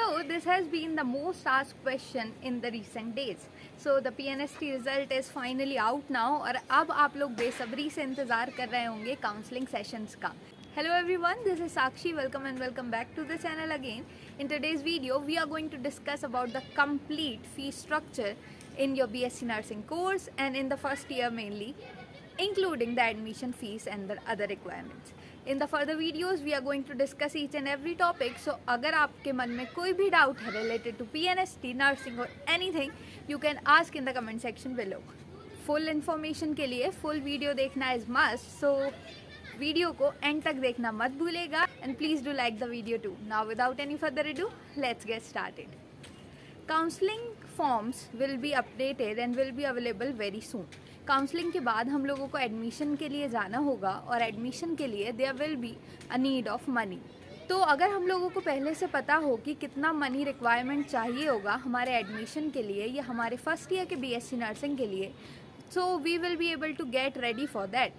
So this has been the most asked question in the recent days. So the PNST result is finally out now और अब आप लोग बेसब्री से इंतज़ार कर रहे होंगे काउंसलिंग सेशंस का. Hello everyone, this is Sakshi. Welcome back to the channel again. In today's video, we are going to discuss about the complete fee structure in your BSc Nursing course and in the first year mainly, including the admission fees and the other requirements. In the further videos, we are going to discuss each and every topic. So अगर आपके मन में कोई भी doubt है related to PNST, nursing or anything, you can ask in the comment section below. Full information के लिए full video देखना is must. So वीडियो को एंड तक देखना मत भूलेगा and please do like the video too. Now without any further ado, let's get started. Counseling forms will be updated and will be available very soon. Counselling के बाद हम लोगों को एडमिशन के लिए जाना होगा और एडमिशन के लिए there will be a need of money. तो अगर हम लोगों को पहले से पता हो कि कितना मनी रिक्वायरमेंट चाहिए होगा हमारे एडमिशन के लिए या हमारे फर्स्ट ईयर के बीएससी नर्सिंग के लिए, so we will be able to get ready for that.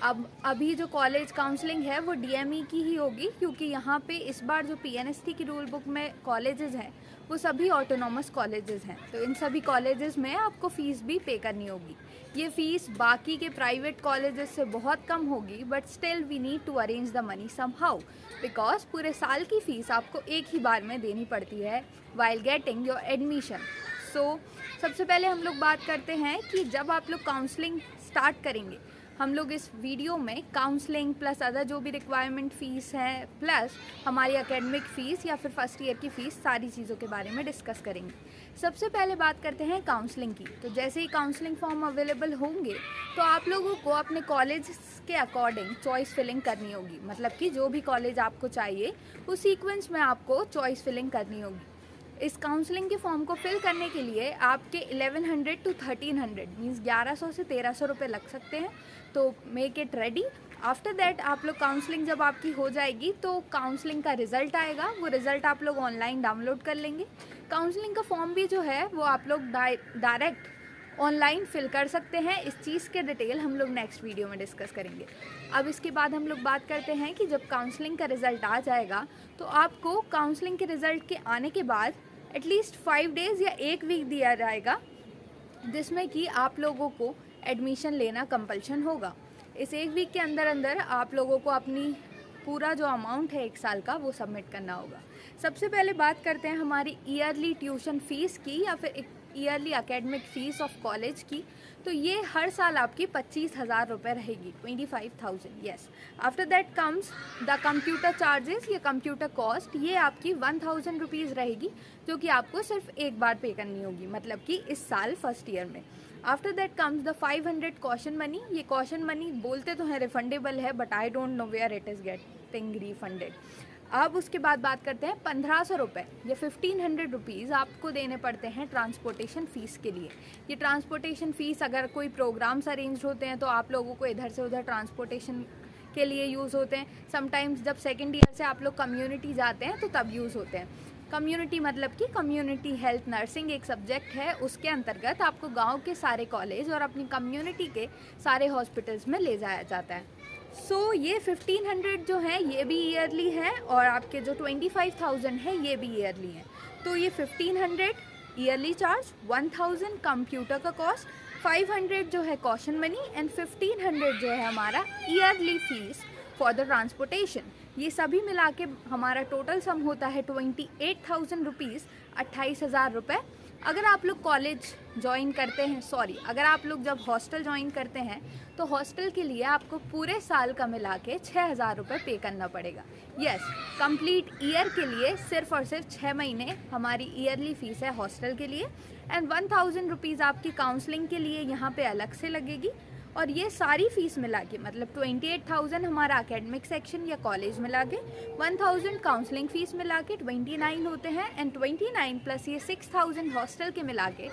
अब अभी जो कॉलेज काउंसलिंग है वो डीएमई की ही होगी, क्योंकि यहाँ पे इस बार जो पीएनएसटी की रूल बुक में कॉलेजेस हैं वो सभी ऑटोनॉमस कॉलेजेस हैं. तो इन सभी कॉलेजेस में आपको फ़ीस भी पे करनी होगी. ये फ़ीस बाकी के प्राइवेट कॉलेजेस से बहुत कम होगी, but still we need to arrange the money somehow, because पूरे साल की फ़ीस आपको एक ही बार में देनी पड़ती है वाइल गेटिंग योर एडमिशन. सो सबसे पहले हम लोग बात करते हैं कि जब आप लोग काउंसलिंग स्टार्ट करेंगे, हम लोग इस वीडियो में काउंसलिंग प्लस अदर जो भी रिक्वायरमेंट फ़ीस है प्लस हमारी एकेडमिक फ़ीस या फिर फर्स्ट ईयर की फ़ीस, सारी चीज़ों के बारे में डिस्कस करेंगे. सबसे पहले बात करते हैं काउंसलिंग की. तो जैसे ही काउंसलिंग फॉर्म अवेलेबल होंगे तो आप लोगों को अपने कॉलेज के अकॉर्डिंग चॉइस फिलिंग करनी होगी. मतलब कि जो भी कॉलेज आपको चाहिए उस सीक्वेंस में आपको चॉइस फिलिंग करनी होगी. इस काउंसलिंग के फॉर्म को फिल करने के लिए आपके 1100 टू 1300 मीन्स 1100 से 1300 रुपये लग सकते हैं. तो make it ready. After that आप लोग काउंसलिंग जब आपकी हो जाएगी तो काउंसलिंग का रिज़ल्ट आएगा. वो रिज़ल्ट आप लोग ऑनलाइन डाउनलोड कर लेंगे. काउंसलिंग का फॉर्म भी जो है वो आप लोग डायरेक्ट ऑनलाइन फिल कर सकते हैं. इस चीज़ के डिटेल हम लोग नेक्स्ट वीडियो में डिस्कस करेंगे. अब इसके बाद हम लोग बात करते हैं कि जब काउंसलिंग का रिज़ल्ट आ जाएगा तो आपको काउंसलिंग के रिज़ल्ट के आने के बाद एटलीस्ट 5 डेज़ या 1 वीक दिया जाएगा, जिसमें कि आप लोगों को एडमिशन लेना कंपल्शन होगा. इस 1 वीक के अंदर अंदर आप लोगों को अपनी पूरा जो अमाउंट है 1 साल का वो सबमिट करना होगा. सबसे पहले बात करते हैं हमारी ईयरली ट्यूशन फ़ीस की या फिर yearly academic fees of college की. तो ये हर साल आपकी 25,000 रुपये रहेगी, 25,000. Yes. After that comes the computer charges या कंप्यूटर कॉस्ट. ये आपकी 1,000 रुपीज़ रहेगी, जो कि आपको सिर्फ एक बार पे करनी होगी, मतलब कि इस साल फर्स्ट ईयर में. After that comes the 500 caution money. ये कॉशन मनी बोलते तो हैं रिफंडेबल है, but I don't know where it is getting refunded. अब उसके बाद बात करते हैं 1,500 रुपये या 1,500 रुपीज़ आपको देने पड़ते हैं ट्रांसपोर्टेशन फ़ीस के लिए. ये ट्रांसपोर्टेशन फ़ीस अगर कोई प्रोग्राम्स अरेंज होते हैं तो आप लोगों को इधर से उधर ट्रांसपोर्टेशन के लिए यूज़ होते हैं. समटाइम्स जब सेकेंड ईयर से आप लोग कम्युनिटी जाते हैं तो तब यूज़ होते हैं. कम्युनिटी मतलब कि कम्युनिटी हेल्थ नर्सिंग एक सब्जेक्ट है, उसके अंतर्गत आपको गांव के सारे कॉलेज और अपनी कम्युनिटी के सारे हॉस्पिटल्स में ले जाया जाता है. सो ये 1,500 जो है ये भी ईयरली है और आपके जो 25,000 है ये भी ईयरली है. तो ये 1,500 ईयरली चार्ज, 1,000 कंप्यूटर का कॉस्ट, 500 जो है कॉशन मनी एंड 1,500 जो है हमारा yearly fees for the transportation. ये सभी मिला के हमारा टोटल सम होता है 28,000 रुपीज़, 28,000 रुपये. अगर आप लोग कॉलेज ज्वाइन करते हैं, अगर आप लोग जब हॉस्टल ज्वाइन करते हैं तो हॉस्टल के लिए आपको पूरे साल का मिला के 6,000 रुपये पे करना पड़ेगा. यस, कंप्लीट ईयर के लिए सिर्फ और सिर्फ 6 महीने हमारी ईयरली फ़ीस है हॉस्टल के लिए. एंड 1,000 रुपीज़ आपकी काउंसलिंग के लिए यहाँ पे अलग से लगेगी. और ये सारी फ़ीस मिला के मतलब 28,000 हमारा एकेडमिक सेक्शन या कॉलेज मिला के, 1,000 काउंसलिंग फ़ीस मिला के 29 होते हैं. एंड 29 प्लस ये 6,000 हॉस्टल के मिला के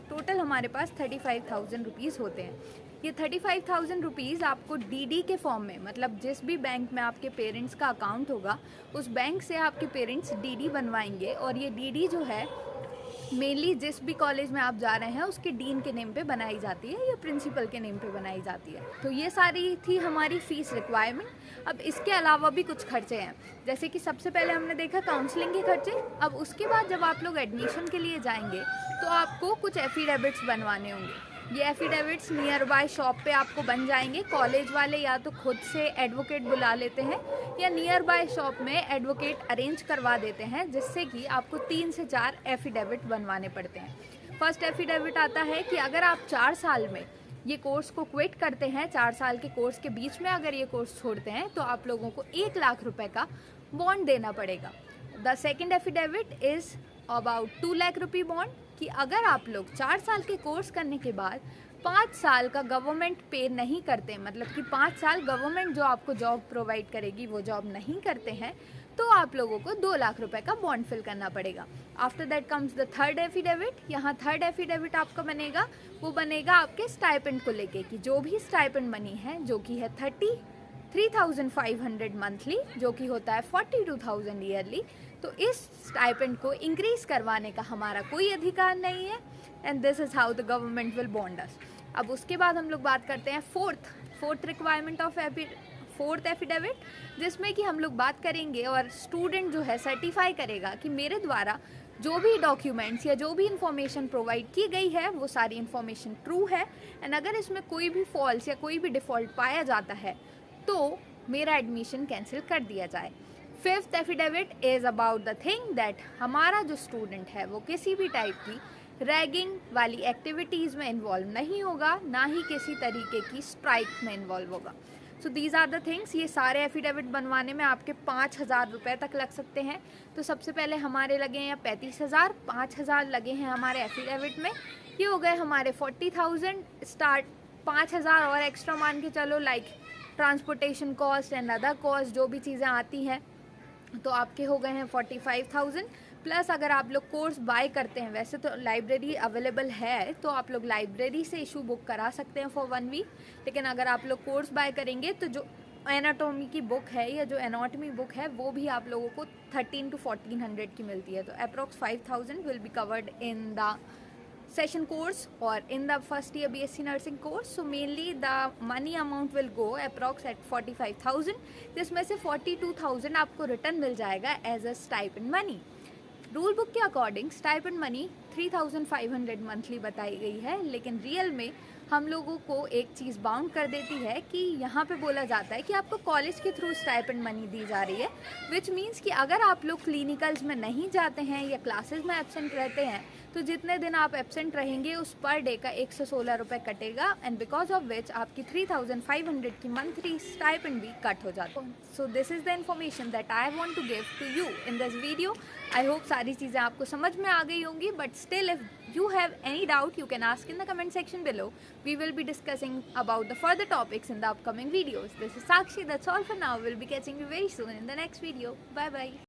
टोटल हमारे पास 35,000 रुपीज़ होते हैं. ये 35,000 रुपीज़ आपको डीडी के फॉर्म में, मतलब जिस भी बैंक में आपके पेरेंट्स का अकाउंट होगा उस बैंक से आपके पेरेंट्स डीडी बनवाएंगे. और ये डीडी जो है मेनली जिस भी कॉलेज में आप जा रहे हैं उसके डीन के नेम पे बनाई जाती है या प्रिंसिपल के नेम पे बनाई जाती है। तो ये सारी थी हमारी फ़ीस रिक्वायरमेंट। अब इसके अलावा भी कुछ खर्चे हैं, जैसे कि सबसे पहले हमने देखा काउंसलिंग के खर्चे। अब उसके बाद जब आप लोग एडमिशन के लिए जाएंगे तो आपको कुछ एफिडेविट्स बनवाने होंगे। ये एफिडेविट्स नियर बाय शॉप पे आपको बन जाएंगे। कॉलेज वाले या तो खुद से एडवोकेट बुला लेते हैं या नियर बाय शॉप में एडवोकेट अरेंज करवा देते हैं, जिससे कि आपको 3 से 4 एफिडेविट बनवाने पड़ते हैं। फर्स्ट एफिडेविट आता है कि अगर आप 4 साल में ये कोर्स को क्विट करते हैं, 4 साल के कोर्स के बीच में अगर ये कोर्स छोड़ते हैं तो आप लोगों को 1 लाख रुपए का बॉन्ड देना पड़ेगा। The second affidavit is about 2 lakh rupee bond, कि अगर आप लोग 4 साल के कोर्स करने के बाद 5 साल का गवर्नमेंट पे नहीं करते, मतलब कि 5 साल गवर्नमेंट जो आपको जॉब प्रोवाइड करेगी वो जॉब नहीं करते हैं, तो आप लोगों को 2 लाख रुपए का बॉन्ड फिल करना पड़ेगा। After that comes the third affidavit. यहाँ थर्ड एफिडेविट आपका बनेगा, वो बनेगा आपके स्टाइपेंड को लेके, कि जो भी स्टाइपेंड मनी है जो कि है 33,500 मंथली, जो कि होता है 42,000 ईयरली, तो इस स्टाइपेंड को इंक्रीज करवाने का हमारा कोई अधिकार नहीं है। And this is how the government will bond us. अब उसके बाद हम लोग बात करते हैं fourth requirement of fourth affidavit, जिसमें कि हम लोग बात करेंगे और स्टूडेंट जो है सर्टिफाई करेगा कि मेरे द्वारा जो भी डॉक्यूमेंट्स या जो भी इंफॉर्मेशन प्रोवाइड की गई है वो सारी इंफॉर्मेशन ट्रू है, एंड अगर इसमें कोई भी फॉल्स या कोई भी डिफ़ॉल्ट पाया जाता है तो मेरा एडमिशन कैंसिल कर दिया जाए। Fifth affidavit is about the thing that हमारा जो स्टूडेंट है वो किसी भी टाइप की रैगिंग वाली एक्टिविटीज़ में इन्वॉल्व नहीं होगा, ना ही किसी तरीके की स्ट्राइक में इन्वॉल्व होगा। So these are the things. ये सारे एफिडेविट बनवाने में आपके 5,000 रुपये तक लग सकते हैं। तो सबसे पहले हमारे लगे हैं 35,000, 5,000 लगे हैं हमारे एफिडेविट में, ये हो गए हमारे 40,000 स्टार्ट। 5,000 और एक्स्ट्रा मान के चलो, like transportation cost and other cost जो भी चीज़ें आती हैं, तो आपके हो गए हैं 45,000। प्लस अगर आप लोग कोर्स बाय करते हैं, वैसे तो लाइब्रेरी अवेलेबल है तो आप लोग लाइब्रेरी से इशू बुक करा सकते हैं फॉर 1 वीक, लेकिन अगर आप लोग कोर्स बाय करेंगे तो जो एनाटॉमी की बुक है या जो एनाटॉमी बुक है वो भी आप लोगों को 1300 to 1400 की मिलती है। तो approx 5,000 will be covered in the session course or in the first year BSc nursing course. So mainly the money amount will go approx at 45,000, जिसमें से 42,000 आपको रिटर्न मिल जाएगा as a stipend money. Rule book के according stipend money 3,500 monthly बताई गई है, लेकिन रियल में हम लोगों को एक चीज़ बाउंड कर देती है कि यहाँ पे बोला जाता है कि आपको कॉलेज के थ्रू स्टाइपेंड मनी दी जा रही है, विच मीन्स कि अगर आप लोग क्लिनिकल्स में नहीं जाते हैं या क्लासेस में एब्सेंट रहते हैं तो जितने दिन आप एब्सेंट रहेंगे उस पर डे का 116 रुपये कटेगा, एंड बिकॉज ऑफ विच आपकी 3,500 की मंथली स्टाइपेंड भी कट हो जाता है। So this is the information that I want to give to you in this video. I hope सारी चीज़ें आपको समझ में आ गई होंगी, but still if you have any doubt you can ask in the comment section below. We will be discussing about the further topics in the upcoming videos. This is Sakshi. That's all for now. We'll be catching you very soon in the next video. Bye bye.